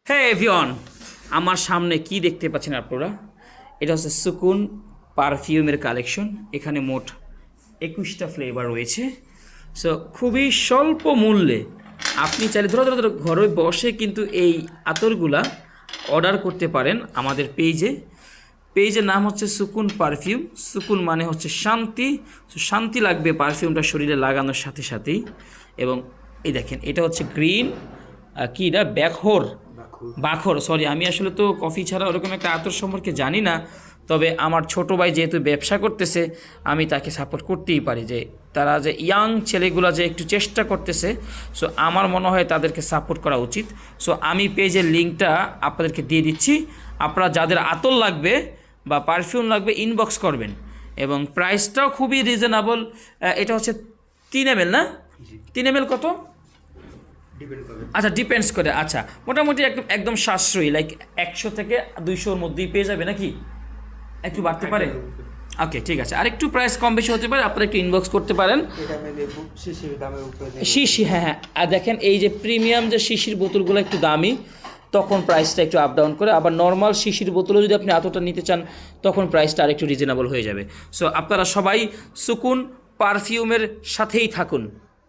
হ্যাঁ এভিয়ন, আমার সামনে কি দেখতে পাচ্ছেন আপনারা? এটা হচ্ছে সুকুন পারফিউমের কালেকশন। এখানে মোট 21টা ফ্লেভার রয়েছে। সো খুবই স্বল্প মূল্যে আপনি চাইলে ধরো ঘরে বসে কিন্তু এই আতরগুলা অর্ডার করতে পারেন আমাদের পেজের নাম হচ্ছে সুকুন পারফিউম। সুকুন মানে হচ্ছে শান্তি। শান্তি লাগবে পারফিউমটা শরীরে লাগানোর সাথে সাথেই। এবং এই দেখেন, এটা হচ্ছে গ্রিন কি এটা বাখর, সরি আমি আসলে তো কফি ছাড়া ওরকম একটা আতর সম্পর্কে জানি না। তবে আমার ছোট ভাই যেহেতু ব্যবসা করতেছে, আমি তাকে সাপোর্ট করতেই পারি যে তারা যে ইয়াং ছেলেগুলো যে একটু চেষ্টা করতেছে, সো আমার মনে হয় তাদেরকে সাপোর্ট করা উচিত। সো আমি পেজের লিঙ্কটা আপনাদেরকে দিয়ে দিচ্ছি। আপনারা যাদের আতর লাগবে বা পারফিউম লাগবে ইনবক্স করবেন, এবং প্রাইসটাও খুবই রিজনেবল। এটা হচ্ছে 3 ml না? 3 ml কত? আচ্ছা, ডিপেন্ডস করে। আচ্ছা, মোটামুটি একদম সাশ্রয়ী, লাইক 100 থেকে 200-র মধ্যেই পেয়ে যাবে নাকি? একটু বাড়তে পারে? ওকে, ঠিক আছে, আর একটু প্রাইস কম বেশি হতে পারে, আপনারা একটু ইনবক্স করতে পারেন। শিশি, হ্যাঁ, আর দেখেন এই যে প্রিমিয়াম যে শিশির বোতলগুলো একটু দামি, তখন প্রাইসটা একটু আপ ডাউন করে। আবার নর্মাল শিশির বোতলও যদি আপনি এতটা নিতে চান, তখন প্রাইসটা আরেকটু রিজনেবল হয়ে যাবে। সো আপনারা সবাই সুকুন পারফিউমের সাথেই থাকুন।